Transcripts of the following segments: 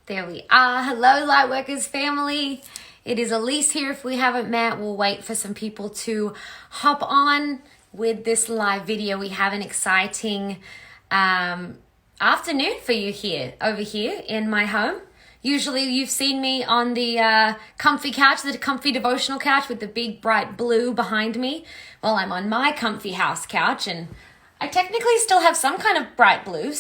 There we are. Hello, Lightworkers family. It is Elise here. If we haven't met, we'll wait for some people to hop on with this live video. We have an exciting afternoon for you over here in my home. Usually you've seen me on the comfy couch, the comfy devotional couch with the big bright blue behind me. Well, I'm on my comfy house couch, and I technically still have some kind of bright blue,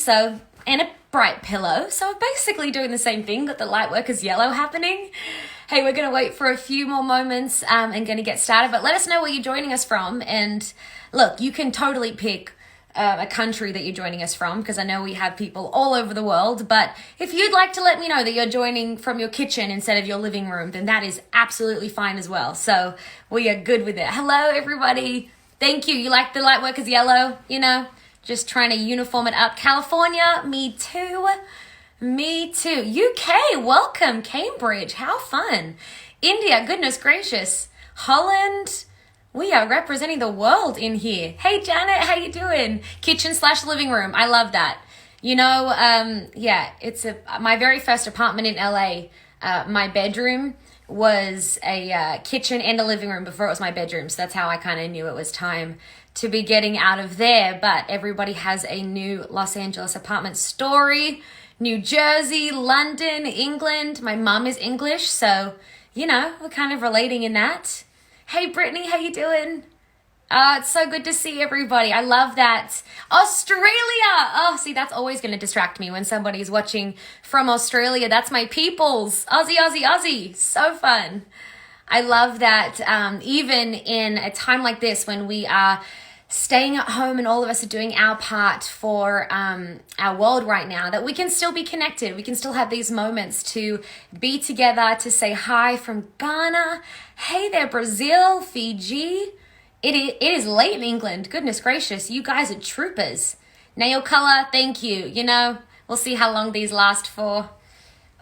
and a bright pillow. So we're basically doing the same thing, got the Lightworkers yellow happening. Hey, we're going to wait for a few more moments and going to get started, but let us know where you're joining us from. And look, you can totally pick a country that you're joining us from, because I know we have people all over the world. But if you'd like to let me know that you're joining from your kitchen instead of your living room, then that is absolutely fine as well. So we are good with it. Hello, everybody. Thank you. You like the Lightworkers yellow? You know, just trying to uniform it up. California, me too. Me too. UK, welcome. Cambridge, how fun. India, goodness gracious. Holland, we are representing the world in here. Hey, Janet, how you doing? Kitchen/living room. I love that. You know, yeah, it's my very first apartment in LA. My bedroom was a kitchen and a living room before it was my bedroom. So that's how I kind of knew it was time to be getting out of there. But everybody has a new Los Angeles apartment story. New Jersey, London, England. My mum is English, so, you know, we're kind of relating in that. Hey, Brittany, how you doing? It's so good to see everybody. I love that. Australia! Oh, see, that's always going to distract me when somebody's watching from Australia. That's my peoples. Aussie, Aussie, Aussie. So fun. I love that even in a time like this when we are staying at home and all of us are doing our part for our world right now, that we can still be connected. We can still have these moments to be together, to say hi from Ghana. Hey there, Brazil, Fiji. It is late in England. Goodness gracious, you guys are troopers. Nail color, thank you. You know, we'll see how long these last for.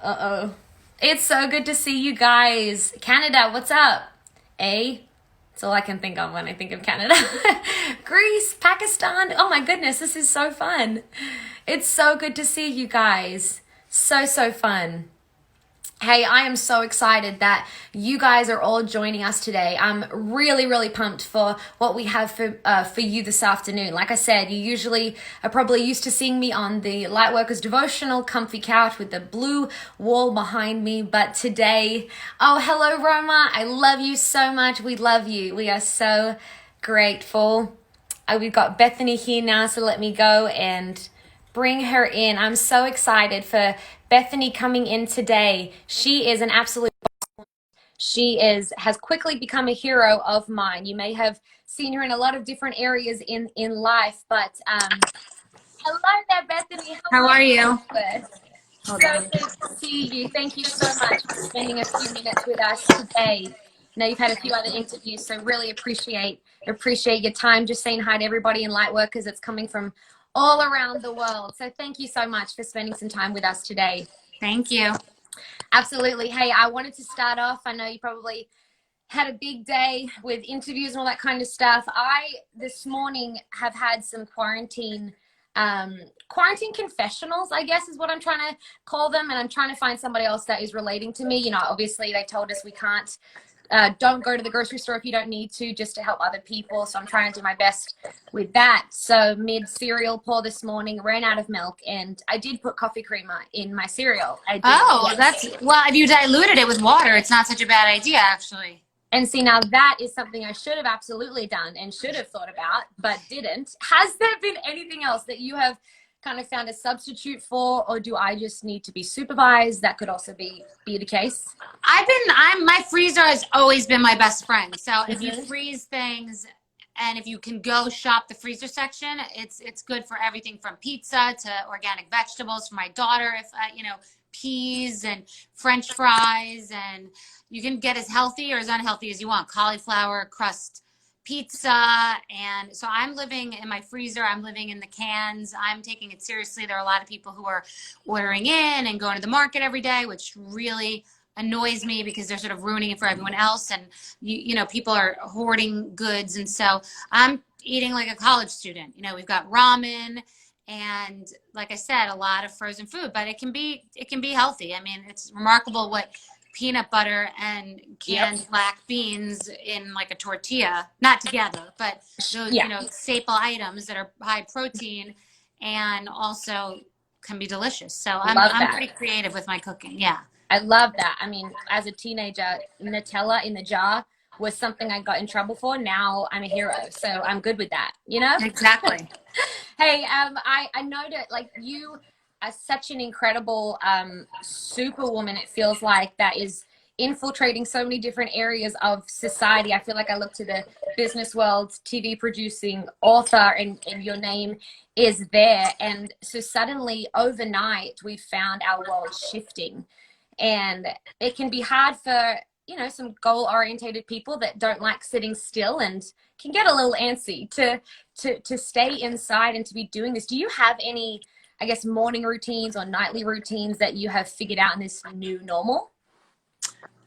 Uh-oh. It's so good to see you guys. Canada, what's up? That's all I can think of when I think of Canada. Greece, Pakistan. Oh my goodness, this is so fun. It's so good to see you guys. So fun. Hey, I am so excited that you guys are all joining us today. I'm really pumped for what we have for you this afternoon. Like I said, you usually are probably used to seeing me on the Lightworkers devotional comfy couch with the blue wall behind me. But today, oh, hello, Roma. I love you so much. We love you. We are so grateful. We've got Bethany here now, so let me go and bring her in. I'm so excited for Bethany coming in today. She is an absolute boss. She has quickly become a hero of mine. You may have seen her in a lot of different areas in life, but hello there, Bethany. How are you? So good to see you. Thank you so much for spending a few minutes with us today. I know you've had a few other interviews, so really appreciate your time. Just saying hi to everybody in Lightworkers. It's coming from all around the world. So thank you so much for spending some time with us today. Thank you. Absolutely. Hey, I wanted to start off. I know you probably had a big day with interviews and all that kind of stuff. I, this morning, have had some quarantine confessionals, I guess is what I'm trying to call them. And I'm trying to find somebody else that is relating to me. You know, obviously they told us we can't, don't go to the grocery store if you don't need to, just to help other people. So I'm trying to do my best with that. So mid cereal pour this morning, ran out of milk, and I did put coffee creamer in my cereal. I did. Oh, yes. Well, if you diluted it with water, it's not such a bad idea, actually. And see, now that is something I should have absolutely done and should have thought about, but didn't. Has there been anything else that you have kind of found a substitute for, or do I just need to be supervised? That could also be the case. My freezer has always been my best friend. So if you freeze things, and if you can go shop the freezer section, it's good for everything from pizza to organic vegetables for my daughter. If peas and French fries, and you can get as healthy or as unhealthy as you want. Cauliflower crust pizza. And so I'm living in my freezer. I'm living in the cans. I'm taking it seriously. There are a lot of people who are ordering in and going to the market every day, which really annoys me because they're sort of ruining it for everyone else. And people are hoarding goods. And so I'm eating like a college student. We've got ramen And like I said, a lot of frozen food, but it can be healthy. I mean, it's remarkable what peanut butter and canned black beans in like a tortilla, not together, but those, Yeah. staple items that are high protein and also can be delicious. So Love I'm that. pretty creative with my cooking. Yeah. I love that. I mean, as a teenager, Nutella in the jar was something I got in trouble for. Now I'm a hero, so I'm good with that, you know? Exactly. Hey, I know that like you are such an incredible superwoman, it feels like, that is infiltrating so many different areas of society. I feel like I look to the business world, TV producing, author, and your name is there. And so suddenly overnight we found our world shifting. And it can be hard for, some goal orientated people that don't like sitting still and can get a little antsy to stay inside and to be doing this. Do you have any, I guess, morning routines or nightly routines that you have figured out in this new normal?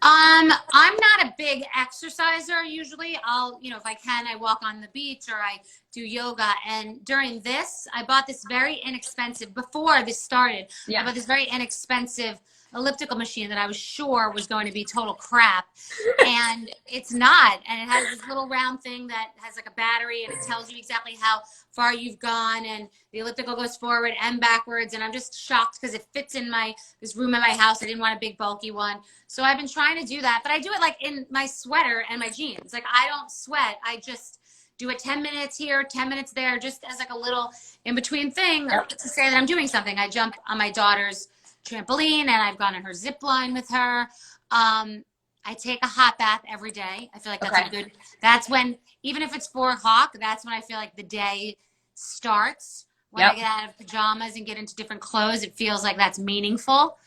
I'm not a big exerciser usually. I'll, if I can, I walk on the beach or I do yoga. And during this, I bought this very inexpensive, before this started, I bought this very inexpensive elliptical machine that I was sure was going to be total crap. And it's not. And it has this little round thing that has like a battery and it tells you exactly how far you've gone, and the elliptical goes forward and backwards. And I'm just shocked because it fits in this room in my house. I didn't want a big bulky one. So I've been trying to do that, but I do it like in my sweater and my jeans. Like I don't sweat. I just do it 10 minutes here, 10 minutes there, just as like a little in between thing to say that I'm doing something. I jump on my daughter's trampoline and I've gone on her zip line with her. I take a hot bath every day. I feel like that's that's when, even if it's 4 o'clock, that's when I feel like the day starts. When I get out of pajamas and get into different clothes, it feels like that's meaningful.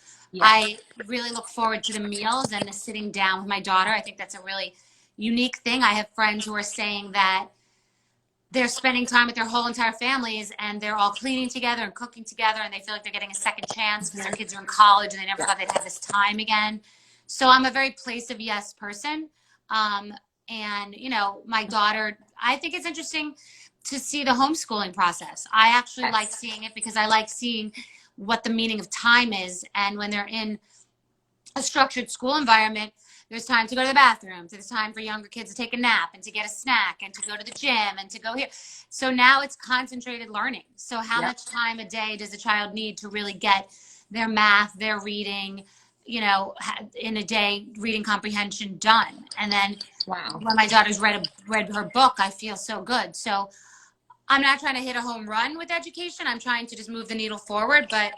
I really look forward to the meals and the sitting down with my daughter. I think that's a really unique thing. I have friends who are saying that they're spending time with their whole entire families and they're all cleaning together and cooking together, and they feel like they're getting a second chance because their kids are in college and they never thought they'd have this time again. So I'm a very place of yes person. And, my daughter, I think it's interesting to see the homeschooling process. I actually like seeing it because I like seeing what the meaning of time is. And when they're in a structured school environment, there's time to go to the bathroom. There's time for younger kids to take a nap and to get a snack and to go to the gym and to go here. So now it's concentrated learning. So how much time a day does a child need to really get their math, their reading, in a day, reading comprehension done? And then when my daughter's read her book, I feel so good. So I'm not trying to hit a home run with education. I'm trying to just move the needle forward, but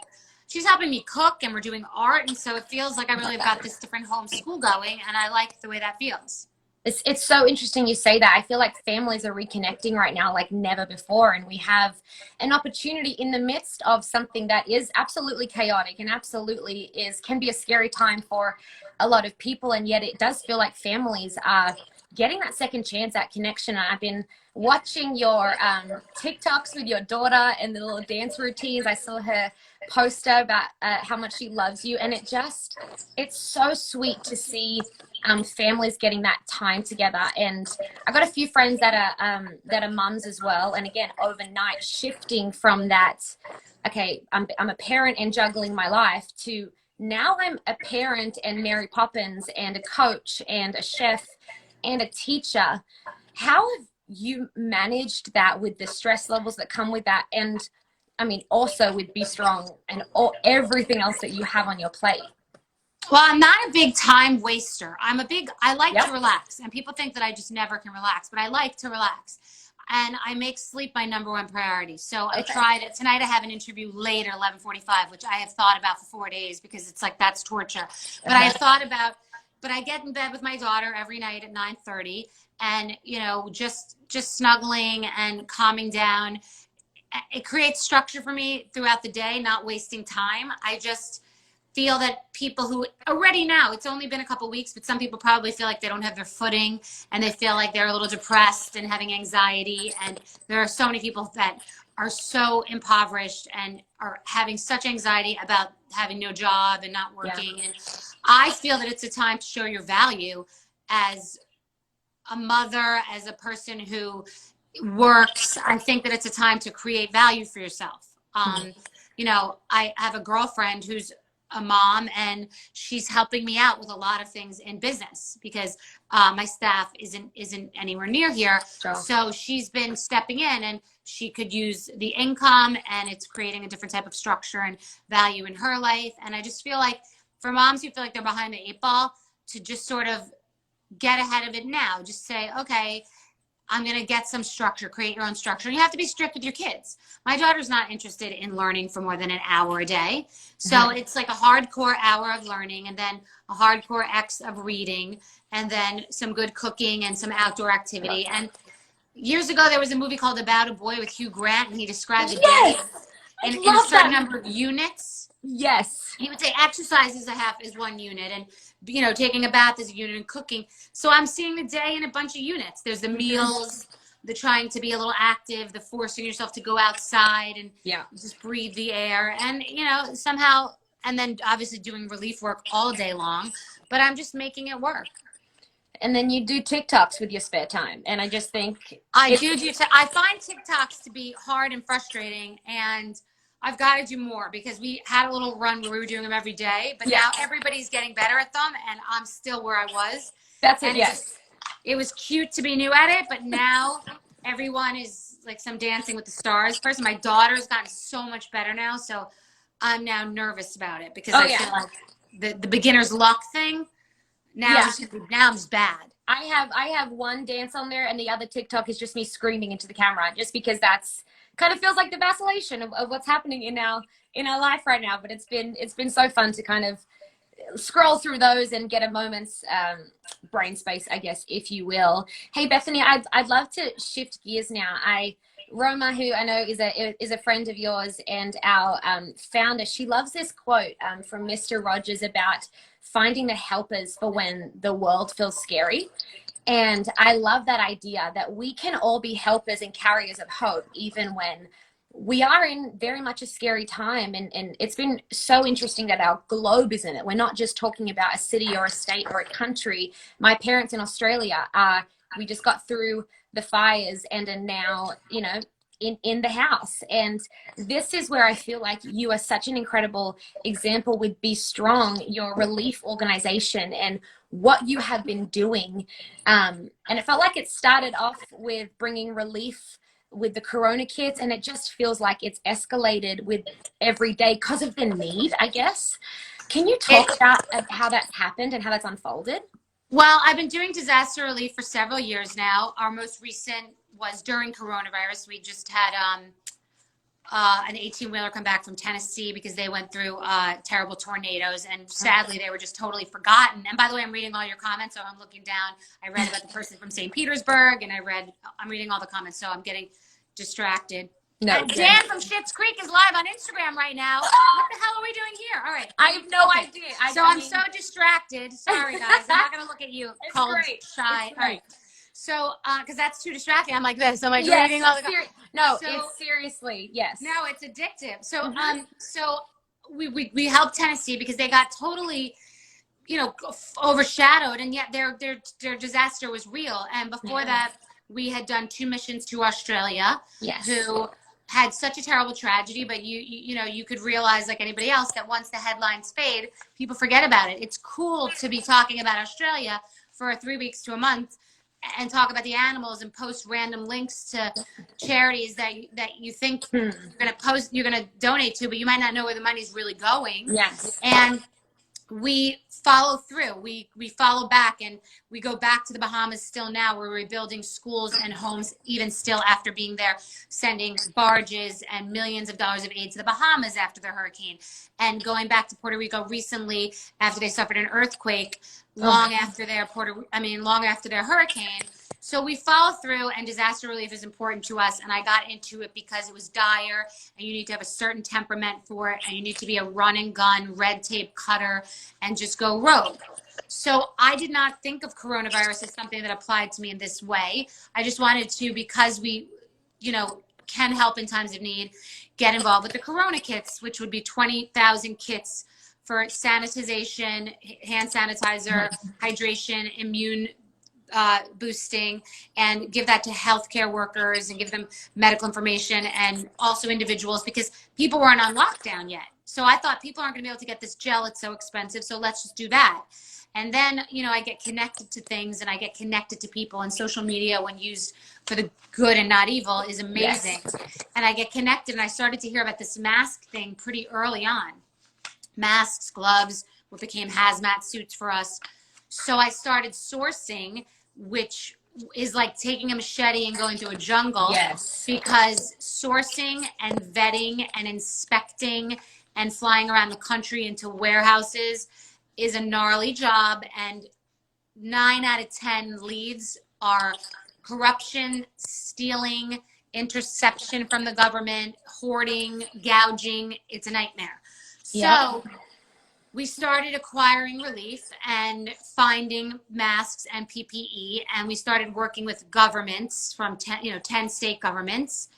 she's helping me cook and we're doing art. And so it feels like I really have got this different homeschool going, and I like the way that feels. It's so interesting you say that. I feel like families are reconnecting right now like never before, and we have an opportunity in the midst of something that is absolutely chaotic and absolutely can be a scary time for a lot of people, and yet it does feel like families are getting that second chance at connection. And I've been watching your TikToks with your daughter and the little dance routines. I saw her poster about how much she loves you, and it's so sweet to see families getting that time together. And I've got a few friends that are mums as well, and again, overnight shifting from that, okay, I'm a parent and juggling my life, to now I'm a parent and Mary Poppins and a coach and a chef and a teacher. How have you managed that with the stress levels that come with that? And I mean, also with Be Strong and everything else that you have on your plate. Well, I'm not a big time waster. I like to relax, and people think that I just never can relax, but I like to relax. And I make sleep my number one priority. So I tried it tonight. I have an interview later, 11:45, which I have thought about for 4 days because it's like, that's torture. But I have thought about, but I get in bed with my daughter every night at 9:30, and, just snuggling and calming down. It creates structure for me throughout the day, not wasting time. I just feel that people who already now, it's only been a couple weeks, but some people probably feel like they don't have their footing and they feel like they're a little depressed and having anxiety. And there are so many people that are so impoverished and are having such anxiety about having no job and not working. And I feel that it's a time to show your value as a mother, as a person who works. I think that it's a time to create value for yourself. You know, I have a girlfriend who's a mom, and she's helping me out with a lot of things in business because my staff isn't anywhere near here. Sure. So she's been stepping in, and she could use the income, and it's creating a different type of structure and value in her life. And I just feel like for moms who feel like they're behind the 8 ball, to just sort of get ahead of it now, just say, okay, I'm going to get some structure, create your own structure. And you have to be strict with your kids. My daughter's not interested in learning for more than an hour a day. So it's like a hardcore hour of learning, and then a hardcore X of reading, and then some good cooking and some outdoor activity. And years ago, there was a movie called About a Boy with Hugh Grant, and he described the day in a certain number of units. Yes. He would say exercise is 1 unit, and you know, taking a bath is a unit, and cooking. So I'm seeing the day in a bunch of units. There's the meals, the trying to be a little active, the forcing yourself to go outside and just breathe the air, and you know, somehow, and then obviously doing relief work all day long. But I'm just making it work. And then you do TikToks with your spare time, and I just think I find TikToks to be hard and frustrating, and I've got to do more because we had a little run where we were doing them every day, but now everybody's getting better at them, and I'm still where I was. That's it. And it was cute to be new at it, but now everyone is like some Dancing with the Stars person. My daughter's gotten so much better now, so I'm now nervous about it because I feel like the beginner's luck thing. Now I'm just bad. I have one dance on there, and the other TikTok is just me screaming into the camera, just because that's kind of feels like the vacillation of what's happening in our life right now. But it's been so fun to kind of scroll through those and get a moment's brain space, I guess, if you will. Hey, Bethany, I'd love to shift gears now. Roma, who I know is a friend of yours and our founder, she loves this quote from Mr. Rogers about finding the helpers for when the world feels scary. And I love that idea that we can all be helpers and carriers of hope, even when we are in very much a scary time. And it's been so interesting that our globe is in it. We're not just talking about a city or a state or a country. My parents in Australia we just got through the fires and are now, you know, in the house. And this is where I feel like you are such an incredible example with Be Strong, your relief organization, and what you have been doing. And it felt like it started off with bringing relief with the Corona kits, and it just feels like it's escalated with every day because of the need, I guess. Can you talk about how that's happened and how that's unfolded? Well, I've been doing disaster relief for several years now. Our most recent was during coronavirus. We just had an 18-wheeler come back from Tennessee because they went through terrible tornadoes, and sadly they were just totally forgotten. And by the way, I'm reading all your comments, so I'm looking down. I read about the person from St. Petersburg, and I'm reading all the comments, so I'm getting distracted. No, and Dan from Schitt's Creek is live on Instagram right now. What the hell are we doing here? All right. I have no idea. I'm so distracted. Sorry, guys. I'm not going to look at you cold, shy. All right. So, because that's too distracting. I'm like this. I'm like reading all the it's seriously, yes. No, it's addictive. So, so we helped Tennessee because they got totally, you know, overshadowed, and yet their disaster was real. And before that, we had done 2 missions to Australia. Yes. Who had such a terrible tragedy, but you know, you could realize, like anybody else, that once the headlines fade, people forget about it. It's cool to be talking about Australia for 3 weeks to a month and talk about the animals and post random links to charities that you think you're going to donate to, but you might not know where the money's really going. Yes. And we follow through. We follow back, and we go back to the Bahamas still now. We're rebuilding schools and homes even still after being there, sending barges and millions of dollars of aid to the Bahamas after the hurricane, and going back to Puerto Rico recently after they suffered an earthquake, long after their hurricane. So we follow through, and disaster relief is important to us. And I got into it because it was dire, and you need to have a certain temperament for it, and you need to be a run and gun, red tape cutter, and just go rogue. So I did not think of coronavirus as something that applied to me in this way. I just wanted to, because we, you know, can help in times of need, get involved with the Corona kits, which would be 20,000 kits for sanitization, hand sanitizer, hydration, immune boosting and give that to healthcare workers and give them medical information and also individuals, because people weren't on lockdown yet. So I thought people aren't going to be able to get this gel. It's so expensive. So let's just do that. And then, you know, I get connected to things and I get connected to people, and social media, when used for the good and not evil, is amazing. Yes. And I get connected, and I started to hear about this mask thing pretty early on. Masks, gloves, what became hazmat suits for us. So I started sourcing, which is like taking a machete and going through a jungle. Yes. Because sourcing and vetting and inspecting and flying around the country into warehouses is a gnarly job, and 9 out of 10 leads are corruption, stealing, interception from the government, hoarding, gouging. It's a nightmare. So we started acquiring relief and finding masks and PPE, and we started working with governments from 10 state governments.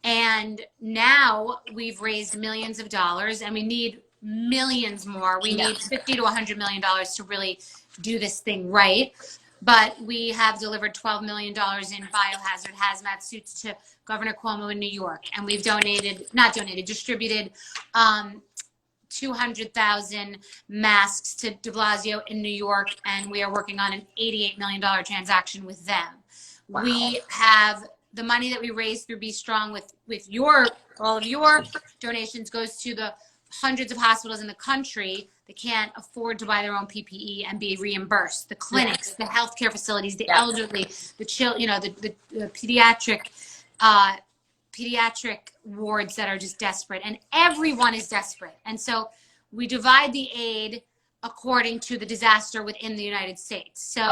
And now we've raised millions of dollars, and we need millions more. We need $50 to $100 million to really do this thing right. But we have delivered $12 million in biohazard hazmat suits to Governor Cuomo in New York. And we've distributed 200,000 masks to de Blasio in New York. And we are working on an $88 million transaction with them. Wow. We have the money that we raised through Be Strong with all of your donations goes to the hundreds of hospitals in the country that can't afford to buy their own PPE and be reimbursed. The clinics, the healthcare facilities, the elderly, the pediatric wards that are just desperate, and everyone is desperate. And so we divide the aid according to the disaster within the United States. So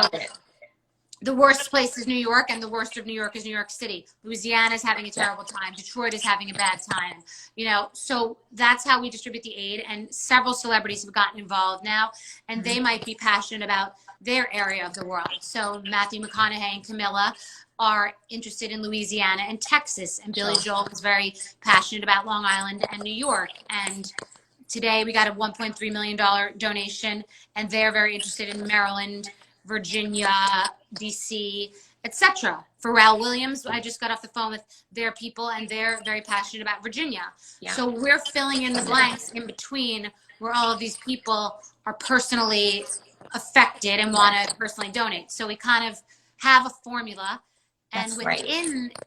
the worst place is New York, and the worst of New York is New York City. Louisiana is having a terrible time. Detroit is having a bad time. You know, so that's how we distribute the aid. And several celebrities have gotten involved now, and they might be passionate about their area of the world. So Matthew McConaughey and Camilla are interested in Louisiana and Texas, and Billy Joel is very passionate about Long Island and New York. And today we got a $1.3 million donation, and they're very interested in Maryland, Virginia, DC, etc. Pharrell Williams, I just got off the phone with their people, and they're very passionate about Virginia. So we're filling in the blanks in between where all of these people are personally affected and want to personally donate. So we kind of have a formula. And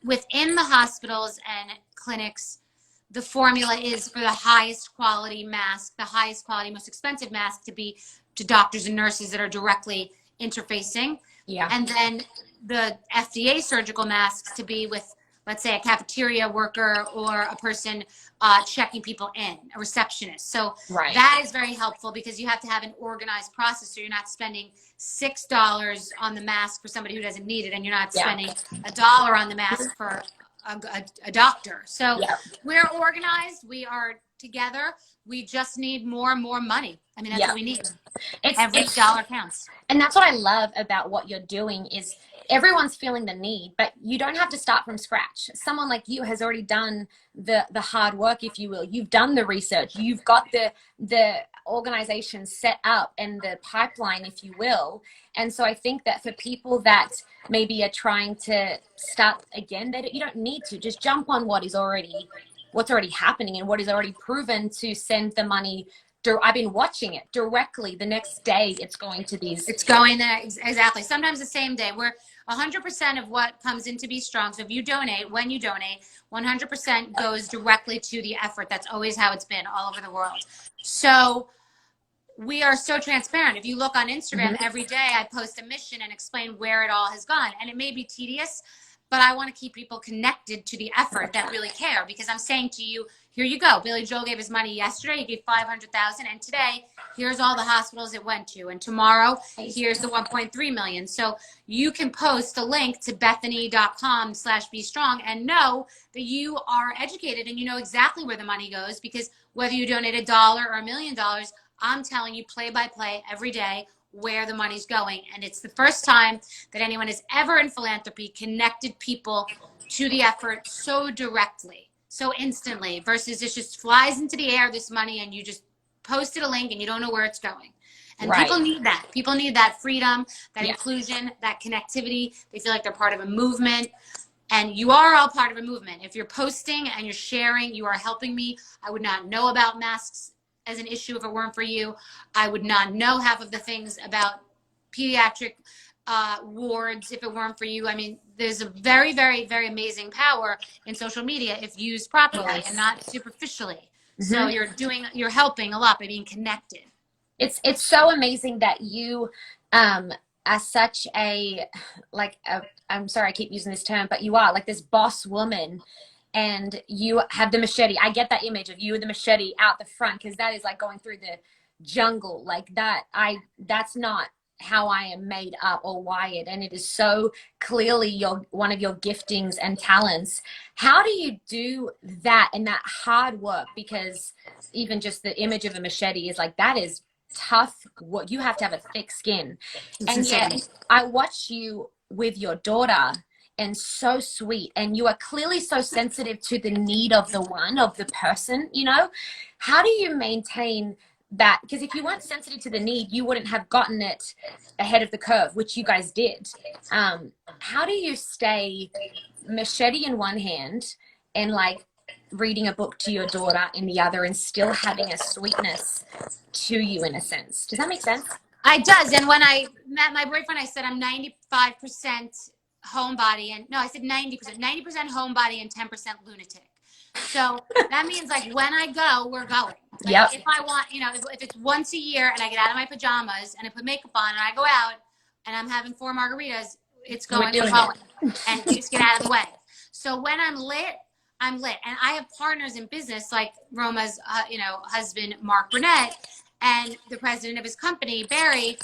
within the hospitals and clinics, the formula is for the highest quality mask, the highest quality, most expensive mask to be to doctors and nurses that are directly interfacing. And then the FDA surgical masks to be with, let's say, a cafeteria worker or a person checking people in, a receptionist. So that is very helpful, because you have to have an organized process, so you're not spending $6 on the mask for somebody who doesn't need it, and you're not spending $1 on the mask for a doctor. So we're organized. We are together. We just need more and more money. I mean, that's what we need. Every dollar counts. And that's what I love about what you're doing is everyone's feeling the need, but you don't have to start from scratch. Someone like you has already done the hard work, if you will. You've done the research. You've got the organization set up and the pipeline, if you will. And so I think that for people that maybe are trying to start again, you don't need to just jump on what's already happening and what is already proven to send the money. I've been watching it directly. The next day it's going to these. It's going there. Exactly. Sometimes the same day. We're 100% of what comes into Be Strong. So if you donate, when you donate, 100% goes directly to the effort. That's always how it's been all over the world. So we are so transparent. If you look on Instagram every day, I post a mission and explain where it all has gone. And it may be tedious, but I want to keep people connected to the effort that really care, because I'm saying to you, here you go. Billy Joel gave his money yesterday. He gave $500,000. And today, here's all the hospitals it went to. And tomorrow, here's the 1.3 million. So you can post a link to Bethenny.com/Be Strong and know that you are educated and you know exactly where the money goes, because whether you donate $1 or $1 million, I'm telling you play by play every day where the money's going. And it's the first time that anyone has ever in philanthropy connected people to the effort so directly, so instantly, versus it just flies into the air, this money, and you just posted a link and you don't know where it's going. And Right. people need that. People need that freedom, that Yeah. inclusion, that connectivity. They feel like they're part of a movement. And you are all part of a movement. If you're posting and you're sharing, you are helping me. I would not know about masks as an issue if it weren't for you. I would not know half of the things about pediatric wards if it weren't for you. I mean, there's a very, very, very amazing power in social media if used properly and not superficially. So you're helping a lot by being connected. It's so amazing that you are such a, like, I'm sorry I keep using this term, but you are like this boss woman, and you have the machete. I get that image of you with the machete out the front, because that is like going through the jungle like that. That's not how I am made up or wired, and it is so clearly one of your giftings and talents. How do you do that and that hard work? Because even just the image of a machete is like, that is tough. What you have to have a thick skin. It's and insane. Yet I watch you with your daughter, and so sweet, and you are clearly so sensitive to the need of the person, you know. How do you maintain that? Because if you weren't sensitive to the need, you wouldn't have gotten it ahead of the curve, which you guys did. How do you stay machete in one hand and like reading a book to your daughter in the other, and still having a sweetness to you, in a sense? Does that make sense? It does. And when I met my boyfriend, I said I'm 95% homebody, and no, I said 90% homebody and 10% lunatic. So that means like when I go, we're going. Like, Yep. If I want, you know, if it's once a year and I get out of my pajamas and I put makeup on and I go out and I'm having 4 margaritas, it's going, we're going. And just get out of the way. So when I'm lit, I'm lit. And I have partners in business like Roma's, husband, Mark Burnett, and the president of his company, Barry.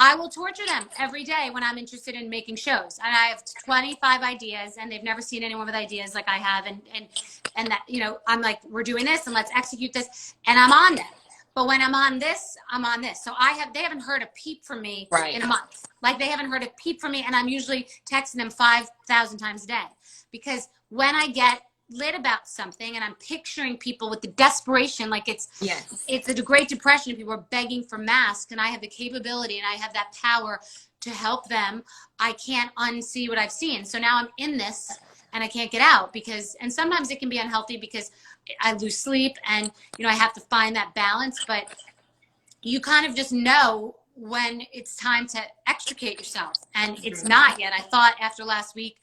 I will torture them every day when I'm interested in making shows. And I have 25 ideas, and they've never seen anyone with ideas like I have. And that, you know, I'm like, we're doing this and let's execute this. And I'm on them. But when I'm on this, I'm on this. So they haven't heard a peep from me in a month. Like, they haven't heard a peep from me. And I'm usually texting them 5,000 times a day. Because when I get lit about something and I'm picturing people with the desperation, like it's the Great Depression, people are begging for masks, and I have the capability and I have that power to help them, I can't unsee what I've seen. So now I'm in this and I can't get out, and sometimes it can be unhealthy because I lose sleep and, you know, I have to find that balance. But you kind of just know when it's time to extricate yourself, and it's not yet. I thought after last week,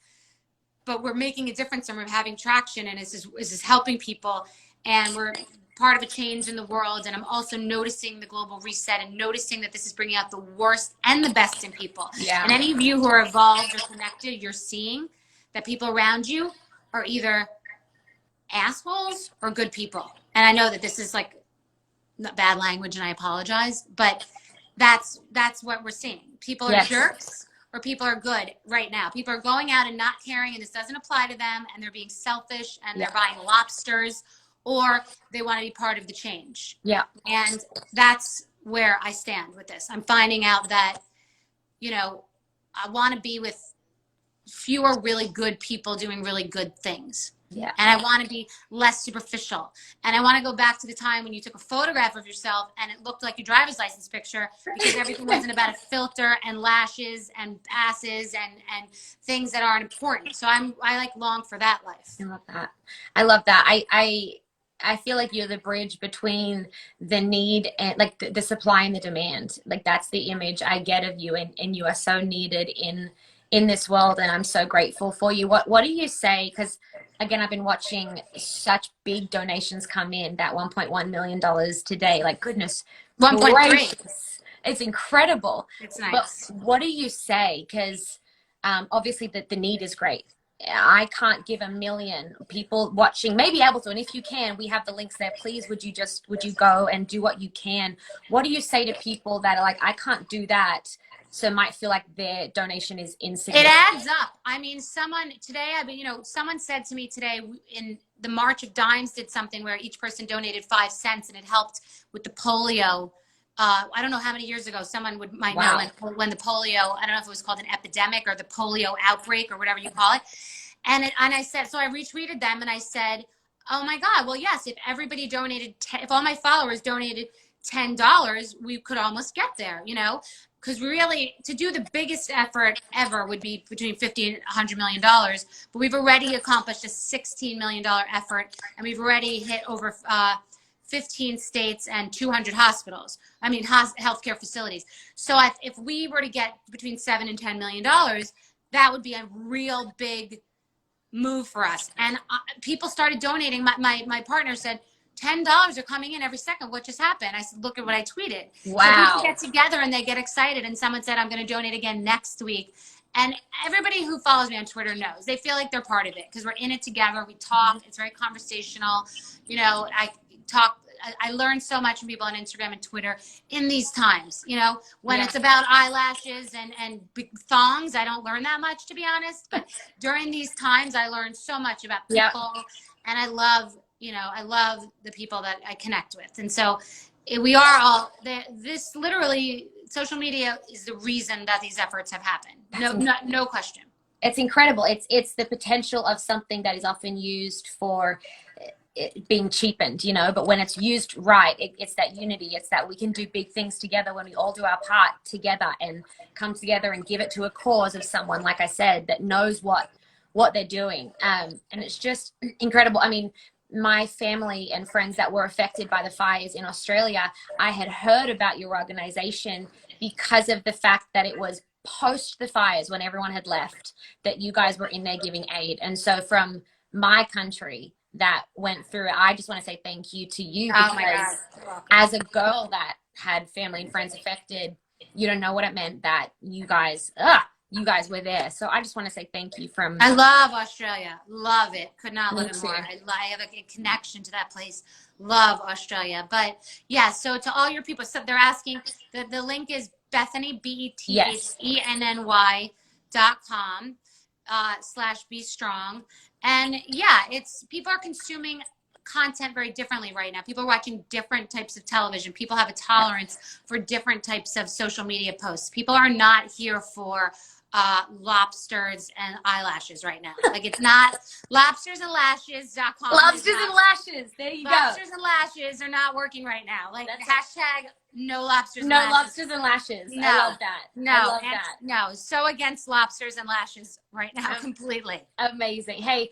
but we're making a difference and we're having traction, and this is helping people, and we're part of a change in the world. And I'm also noticing the global reset and noticing that this is bringing out the worst and the best in people. Yeah. And any of you who are evolved or connected, you're seeing that people around you are either assholes or good people. And I know that this is like bad language, and I apologize, but that's what we're seeing. People are jerks, or people are good right now. People are going out and not caring, and this doesn't apply to them, and they're being selfish, and they're buying lobsters, or they want to be part of the change. Yeah. And that's where I stand with this. I'm finding out that, you know, I want to be with fewer really good people doing really good things. Yeah. And I want to be less superficial. And I want to go back to the time when you took a photograph of yourself and it looked like your driver's license picture, because everything wasn't about a filter and lashes and asses and things that aren't important. So I like long for that life. I love that. I love that. I feel like you're the bridge between the need and like the supply and the demand. Like, that's the image I get of you, and you are so needed in this world, and I'm so grateful for you. What do you say? Because again, I've been watching such big donations come in, that $1.1 million today. Like, goodness, 1.3. It's incredible. It's nice. But what do you say? Because obviously the need is great. I can't give 1 million people watching, maybe able to, and if you can, we have the links there. Please, would you go and do what you can? What do you say to people that are like, I can't do that, so might feel like their donation is insignificant? It adds up. I mean, someone said to me today, in the March of Dimes did something where each person donated 5 cents, and it helped with the polio. I don't know how many years ago, someone might know when the polio, I don't know if it was called an epidemic or the polio outbreak or whatever you call it. And I said, so I retweeted them and I said, oh my God, well, yes, if everybody donated, if all my followers donated $10, we could almost get there, you know, because really to do the biggest effort ever would be between 50 and $100 million. But we've already accomplished a $16 million effort, and we've already hit over 15 states and 200 hospitals. I mean, healthcare facilities. So if we were to get between $7 and $10 million, that would be a real big move for us. And people started donating. My partner said, $10 are coming in every second. What just happened? I said, look at what I tweeted. Wow. So people get together and they get excited. And someone said, I'm going to donate again next week. And everybody who follows me on Twitter knows. They feel like they're part of it because we're in it together. We talk. It's very conversational. You know, I learn so much from people on Instagram and Twitter in these times. You know, when it's about eyelashes and big thongs, I don't learn that much, to be honest. But during these times, I learn so much about people. And I love the people that I connect with. And so we are all, this literally, social media is the reason that these efforts have happened. No question. It's incredible. It's the potential of something that is often used for it being cheapened, you know, but when it's used right, it's that unity. It's that we can do big things together when we all do our part together and come together and give it to a cause of someone, like I said, that knows what they're doing. And it's just incredible. I mean, my family and friends that were affected by the fires in Australia, I had heard about your organization because of the fact that it was post the fires when everyone had left, that you guys were in there giving aid. And so from my country that went through it, I just want to say thank you to you, because as a girl that had family and friends affected, you don't know what it meant that you guys were there. So I just want to say thank you from... I love Australia. Love it. Could not live it more. I have a connection to that place. Love Australia. But yeah, so to all your people, so they're asking, the link is Bethenny, BETHENNY.com /be strong. And yeah, people are consuming content very differently right now. People are watching different types of television. People have a tolerance for different types of social media posts. People are not here for lobsters and eyelashes right now. Like, it's not lobstersandlashes.com. Lobsters and lashes. There you go. Lobsters and lashes are not working right now. Like, hashtag no lobsters and lashes. No lobsters and lashes. No. I love that. No. I love that. No. So against lobsters and lashes right now, completely. Amazing. Hey,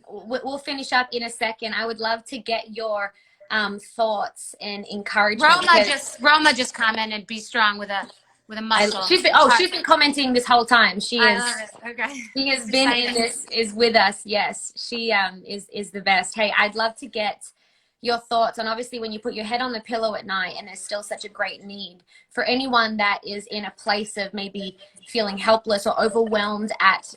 we'll finish up in a second. I would love to get your thoughts and encouragement. Roma just commented, be strong with a muscle. She's been commenting this whole time. She has been in this, is with us. Yes, she is the best. Hey, I'd love to get your thoughts on, obviously, when you put your head on the pillow at night and there's still such a great need, for anyone that is in a place of maybe feeling helpless or overwhelmed at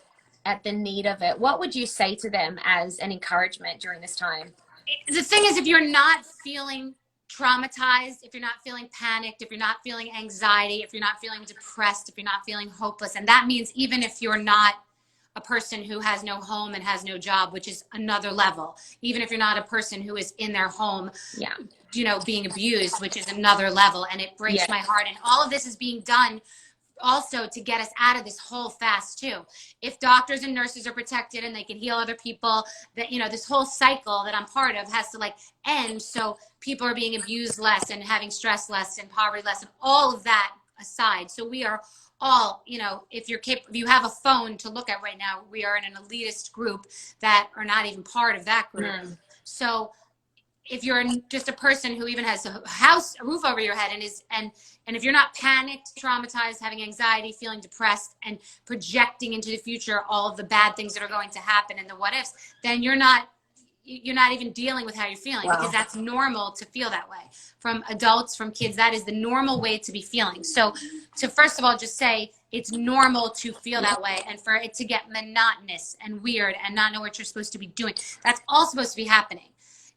the need of it, what would you say to them as an encouragement during this time? The thing is, if you're not feeling traumatized, if you're not feeling panicked, if you're not feeling anxiety, if you're not feeling depressed, if you're not feeling hopeless, and that means even if you're not a person who has no home and has no job, which is another level, even if you're not a person who is in their home, you know, being abused, which is another level, and it breaks my heart. And all of this is being done also to get us out of this whole fast too. If doctors and nurses are protected and they can heal other people, that, you know, this whole cycle that I'm part of has to like end, so people are being abused less and having stress less and poverty less and all of that aside. So we are all, you know, if you have a phone to look at right now, we are in an elitist group that are not even part of that group. So if you're just a person who even has a roof over your head and if you're not panicked, traumatized, having anxiety, feeling depressed, and projecting into the future all of the bad things that are going to happen and the what ifs, then you're not even dealing with how you're feeling, because that's normal to feel that way. From adults, from kids, that is the normal way to be feeling. So to first of all just say it's normal to feel that way, and for it to get monotonous and weird and not know what you're supposed to be doing, that's all supposed to be happening.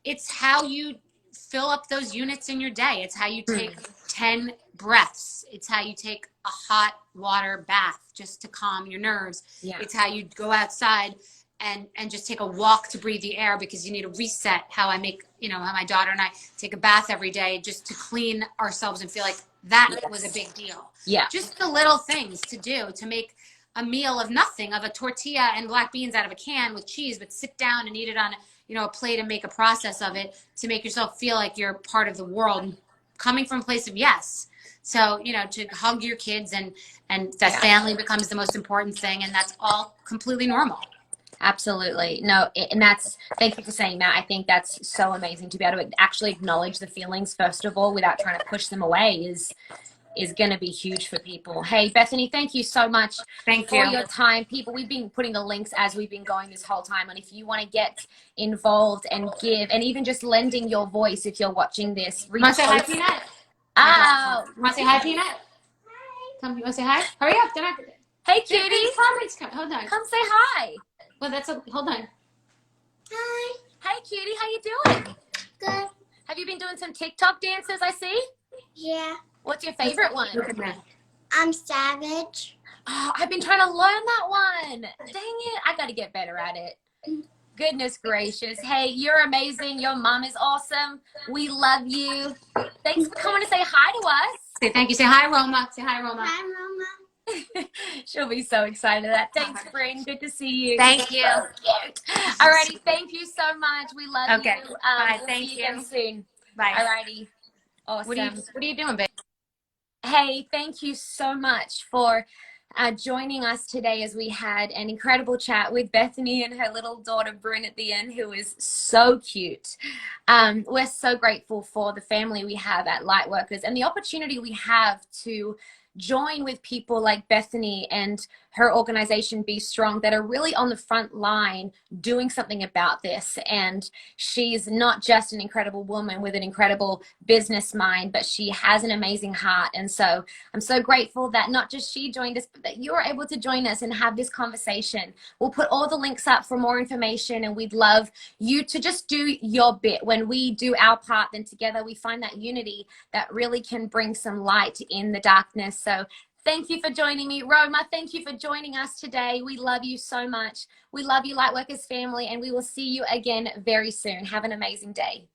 It's how you fill up those units in your day. It's how you take 10 breaths. It's how you take a hot water bath just to calm your nerves. It's how you go outside and just take a walk to breathe the air, because you need to reset. How I make, you know, how my daughter and I take a bath every day just to clean ourselves and feel like that was a big deal. Just the little things to do to make a meal of nothing, of a tortilla and black beans out of a can with cheese, but sit down and eat it on, you know, a plate and make a process of it to make yourself feel like you're part of the world, coming from a place of yes. So, you know, to hug your kids and that family becomes the most important thing, and that's all completely normal. Absolutely. No, and that's, thank you for saying that. I think that's so amazing to be able to actually acknowledge the feelings, first of all, without trying to push them away is going to be huge for people. Hey, Bethany, thank you so much for your time. People, we've been putting the links as we've been going this whole time. And if you want to get involved and give, and even just lending your voice, if you're watching this. Want to say hi, Peanut? Oh. Want to say hi, Peanut? Hi. Come, you want to say hi? Hurry up. They're not. Hey, cutie. Hold on. Come say hi. Well, hold on. Hi. Hey, cutie. How you doing? Good. Have you been doing some TikTok dances, I see? Yeah. What's your favorite one? I'm Savage. Oh, I've been trying to learn that one. Dang it. I got to get better at it. Goodness gracious. Hey, you're amazing. Your mom is awesome. We love you. Thanks for coming to say hi to us. Say thank you. Say hi, Roma. Say hi, Roma. Hi, Mama. She'll be so excited at that. Thanks, Bryn. Good to see you. Thank you. So cute. Alrighty. Thank you so much. We love you. Bye. We'll Thank see you. again soon. Bye. Alrighty. Awesome. What are you doing, babe? Hey, thank you so much for joining us today as we had an incredible chat with Bethany and her little daughter Bryn at the end, who is so cute. We're so grateful for the family we have at Lightworkers and the opportunity we have to join with people like Bethany and her organization Be Strong that are really on the front line doing something about this. And she's not just an incredible woman with an incredible business mind, but she has an amazing heart. And so I'm so grateful that not just she joined us, but that you were able to join us and have this conversation. We'll put all the links up for more information, and we'd love you to just do your bit. When we do our part, then together we find that unity that really can bring some light in the darkness. So thank you for joining me. Roma, thank you for joining us today. We love you so much. We love you, Lightworkers family, and we will see you again very soon. Have an amazing day.